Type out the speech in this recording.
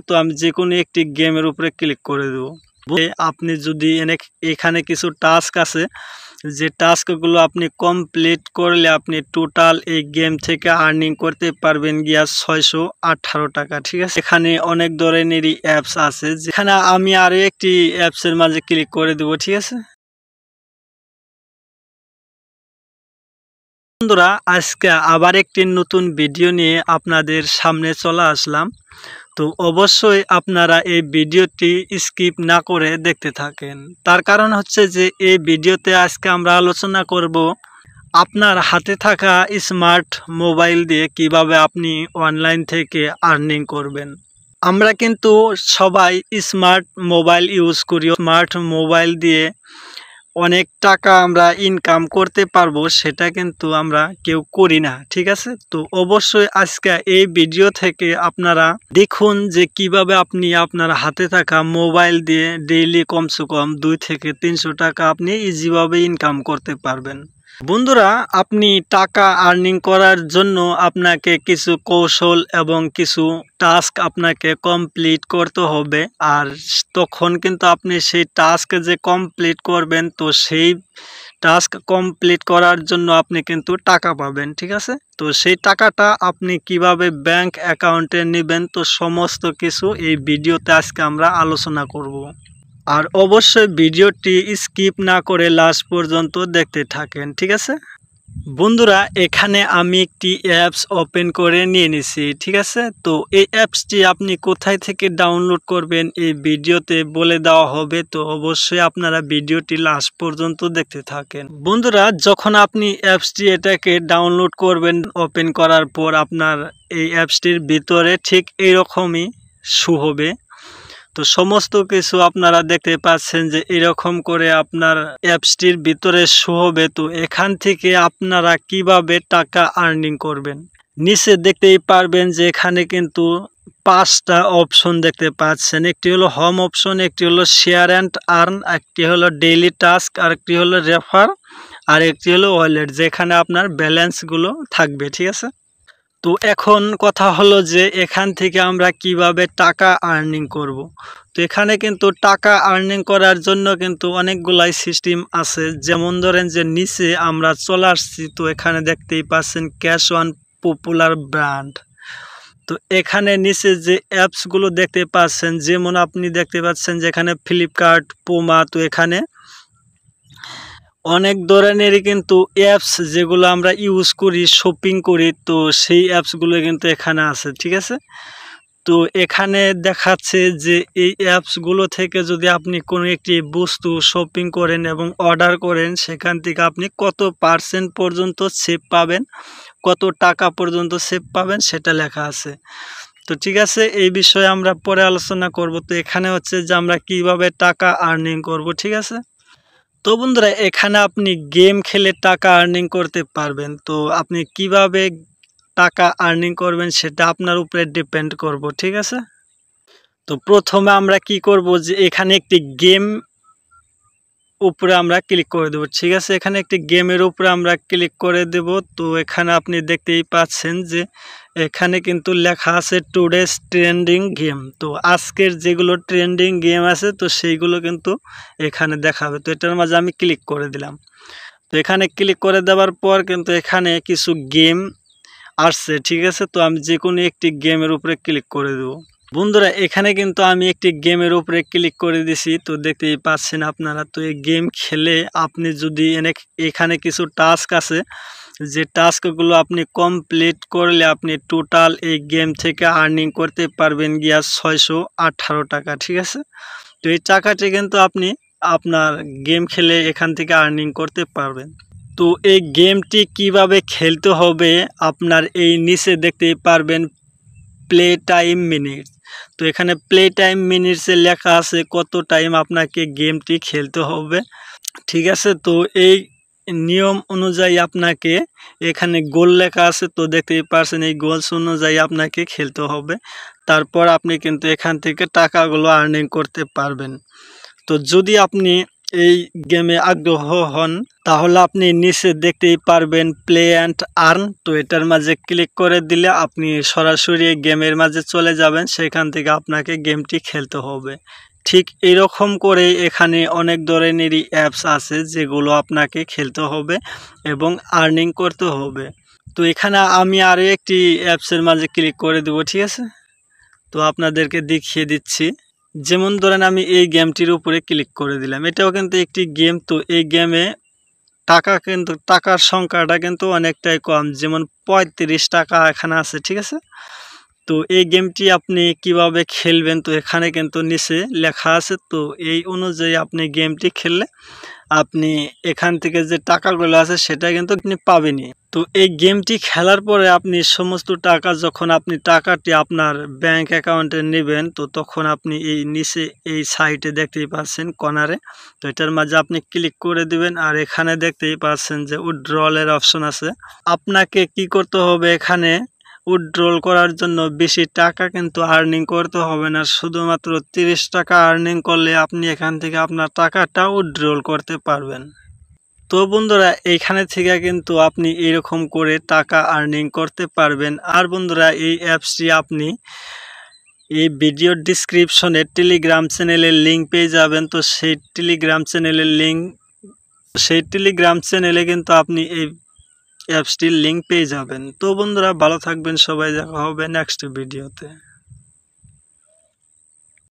তো আমি যে কোনো একটি গেমের উপরে ক্লিক করে দেব। আপনি যদি এখানে কিছু টাস্ক আছে, যে টাস্কগুলো আপনি কমপ্লিট করলে আপনি টোটাল এই গেম থেকে আর্নিং করতে পারবেন গিয়া 618 টাকা। ঠিক আছে, এখানে অনেক ধরনেরই অ্যাপস আছে, যেখানে আমি আরো একটি অ্যাপসের মাঝে ক্লিক করে দেব। ঠিক আছে বন্ধুরা, আজকে আবার একটি নতুন ভিডিও নিয়ে আপনাদের সামনে চলে আসলাম। তো অবশ্যই আপনারা এই ভিডিওটি স্কিপ না করে দেখতে থাকেন। তার কারণ হচ্ছে যে এই ভিডিওতে আজকে আমরা আলোচনা করব আপনার হাতে থাকা স্মার্ট মোবাইল দিয়ে কিভাবে আপনি অনলাইন থেকে আর্নিং করবেন। আমরা কিন্তু সবাই স্মার্ট মোবাইল ইউজ করি, স্মার্ট মোবাইল দিয়ে অনেক টাকা আমরা ইনকাম করতে পারবো, সেটা কিন্তু আমরা কেউ করি না। ঠিক আছে, তো অবশ্যই আজকে এই ভিডিও থেকে আপনারা দেখুন যে কিভাবে আপনি আপনার হাতে থাকা মোবাইল দিয়ে ডেইলি কমসে কম 2 থেকে 300 টাকা আপনি ইজিভাবে ইনকাম করতে পারবেন। বন্ধুরা, আপনি টাকা আর্নিং করার জন্য আপনাকে কিছু কৌশল এবং কিছু টাস্ক আপনাকে কমপ্লিট করতে হবে। আর তখন কিন্তু আপনি সেই টাস্ক যে কমপ্লিট করবেন, তো সেই টাস্ক কমপ্লিট করার জন্য আপনি কিন্তু টাকা পাবেন। ঠিক আছে, তো সেই টাকাটা আপনি কিভাবে ব্যাংক অ্যাকাউন্টে নেবেন, তো সমস্ত কিছু এই ভিডিওতে আজকে আমরা আলোচনা করব। আর অবশ্যই ভিডিওটি স্কিপ না করে লাস্ট পর্যন্ত দেখতে থাকেন। ঠিক আছে বন্ধুরা, এখানে আমি একটি অ্যাপস ওপেন করে নিয়ে নিছি। ঠিক আছে, তো এই অ্যাপসটি আপনি কোথায় থেকে ডাউনলোড করবেন এই ভিডিওতে বলে দেওয়া হবে, তো অবশ্যই আপনারা ভিডিওটি লাস্ট পর্যন্ত দেখতে থাকেন। বন্ধুরা, যখন আপনি অ্যাপসটি এটাকে ডাউনলোড করবেন, ওপেন করার পর আপনার এই অ্যাপসটির ভিতরে ঠিক এইরকমই শো হবে। তো সমস্ত কিছু আপনারা দেখতে পাচ্ছেন যে এরকম করে আপনার অ্যাপসটির ভিতরে শো হবে। তো এখান থেকে আপনারা কিভাবে টাকা আর্নিং করবেন, নিচে দেখতেই পারবেন যে এখানে কিন্তু 5টা অপশন দেখতে পাচ্ছেন। একটি হলো হোম অপশন, একটি হলো শেয়ার অ্যান্ড আর্ন, একটি হলো ডেইলি টাস্ক, আর একটি হলো রেফার, আর একটি হলো ওয়ালেট, যেখানে আপনার ব্যালেন্সগুলো থাকবে। ঠিক আছে, তো এখন কথা হলো যে এখান থেকে আমরা কিভাবে টাকা আর্নিং করব। তো এখানে কিন্তু টাকা আর্নিং করার জন্য কিন্তু অনেকগুলাই সিস্টেম আছে। যেমন ধরেন যে নিচে আমরা চলে আসছি, তো এখানে দেখতেই পাচ্ছেন ক্যাশ অন পপুলার ব্র্যান্ড। তো এখানে নিচে যে অ্যাপসগুলো দেখতে পাচ্ছেন, যেমন আপনি দেখতে পাচ্ছেন যে এখানে ফ্লিপকার্ট, পুমা, তো এখানে অনেক ধরনেরই কিন্তু অ্যাপস যেগুলো আমরা ইউজ করি, শপিং করি, তো সেই অ্যাপসগুলো কিন্তু এখানে আছে। ঠিক আছে, তো এখানে দেখাচ্ছে যে এই অ্যাপসগুলো থেকে যদি আপনি কোনো একটি বস্তু শপিং করেন এবং অর্ডার করেন, সেখান থেকে আপনি কত % পর্যন্ত সেভ পাবেন, কত টাকা পর্যন্ত সেভ পাবেন, সেটা লেখা আছে। তো ঠিক আছে, এই বিষয়ে আমরা পরে আলোচনা করব। তো এখানে হচ্ছে যে আমরা কিভাবে টাকা আর্নিং করব। ঠিক আছে, তো বন্ধুরা, এখানে আপনি গেম খেলে টাকা আর্নিং করতে পারবেন। তো আপনি কিভাবে টাকা আর্নিং করবেন সেটা আপনার উপরে ডিপেন্ড করব। ঠিক আছে, তো প্রথমে আমরা কি করব যে এখানে একটি গেম উপরে আমরা ক্লিক করে দেব। ঠিক আছে, এখানে একটি গেমের উপরে আমরা ক্লিক করে দেব। তো এখানে আপনি দেখতেই পাচ্ছেন যে এখানে কিন্তু লেখা আছে টুডেস ট্রেন্ডিং গেম। তো আজকের যেগুলো ট্রেন্ডিং গেম আছে, তো সেইগুলো কিন্তু এখানে দেখাবে। তো এটার মাঝে আমি ক্লিক করে দিলাম। তো এখানে ক্লিক করে দেওয়ার পর কিন্তু এখানে কিছু গেম আসছে। ঠিক আছে, তো আমি যে কোনো একটি গেমের উপরে ক্লিক করে দেব। বন্ধুরা, এখানে কিন্তু আমি একটি গেমের উপরে ক্লিক করে দিছি। তো দেখতেই পাচ্ছেন আপনারা। তো এই গেম খেলে আপনি যদি এখানে কিছু টাস্ক আছে, যে টাস্কগুলো আপনি কমপ্লিট করলে আপনি টোটাল এই গেম থেকে আর্নিং করতে পারবেন গিয়া 618 টাকা। ঠিক আছে, তো এই টাকাটি কিন্তু আপনি আপনার গেম খেলে এখান থেকে আর্নিং করতে পারবেন। তো এই গেমটি কিভাবে খেলতে হবে, আপনার এই নিচে দেখতেই পারবেন প্লে টাইম মিনিটস। তো এখানে প্লে টাইম মিনিটসে লেখা আছে কত টাইম আপনাকে গেমটি খেলতে হবে। ঠিক আছে, তো এই নিয়ম অনুযায়ী আপনাকে এখানে গোল লেখা আছে। তো দেখতেই পারছেন এই গোলস অনুযায়ী আপনাকে খেলতে হবে। তারপর আপনি কিন্তু এখান থেকে টাকাগুলো আর্নিং করতে পারবেন। তো যদি আপনি এই গেমে আগ্রহ হন, তাহলে আপনি নিচে দেখতেই পারবেন প্লে অ্যান্ড আর্ন। তো এটার মাঝে ক্লিক করে দিলে আপনি সরাসরি গেমের মাঝে চলে যাবেন, সেখান থেকে আপনাকে গেমটি খেলতে হবে। ঠিক এরকম করে এখানে অনেক ধরনেরই অ্যাপস আছে যেগুলো আপনাকে খেলতে হবে এবং আর্নিং করতে হবে। তো এখানে আমি আরও একটি অ্যাপসের মাঝে ক্লিক করে দেব, ঠিক আছে। তো আপনাদেরকে দেখিয়ে দিচ্ছি। যেমন ধরেন আমি এই গেমটির উপরে ক্লিক করে দিলাম, এটাও কিন্তু একটি গেম। তো এই গেমে টাকার সংখ্যাটা কিন্তু অনেকটাই কম, যেমন 35 টাকা এখানে আছে, ঠিক আছে। তো এই গেমটি আপনি কিভাবে খেলবেন, তো এখানে কিন্তু নিচে লেখা আছে। তো এই অনুযায়ী আপনি গেমটি খেললে আপনি এখান থেকে যে টাকাগুলো আছে সেটা কিন্তু আপনি পাবেনই। তো এই গেমটি খেলার পরে আপনি সমস্ত টাকা, যখন আপনি টাকাটি আপনার ব্যাংক অ্যাকাউন্টে নেবেন, তো তখন আপনি এই নিচে এই সাইটে দেখতেই পাচ্ছেন কর্নারে। তো এটার মাঝে আপনি ক্লিক করে দিবেন, আর এখানে দেখতেই পাচ্ছেন যে উইথড্রলের অপশন আছে। আপনাকে কি করতে হবে, এখানে উইথড্রল করার জন্য বেশি টাকা কিন্তু আর্নিং করতে হবে না, শুধুমাত্র 30 টাকা আর্নিং করলে আপনি এখান থেকে আপনার টাকাটা উইথড্রল করতে পারবেন। তো বন্ধুরা, এইখানে থেকে কিন্তু আপনি এরকম করে টাকা আর্নিং করতে পারবেন। আর বন্ধুরা, এই অ্যাপসটি আপনি এই ভিডিওর ডিসক্রিপশনে টেলিগ্রাম চ্যানেলের লিঙ্ক পেয়ে যাবেন। তো সেই টেলিগ্রাম চ্যানেলে কিন্তু আপনি এই অ্যাপসটির লিঙ্ক পেয়ে যাবেন। তো বন্ধুরা, ভালো থাকবেন সবাই, দেখা হবে নেক্সট ভিডিওতে।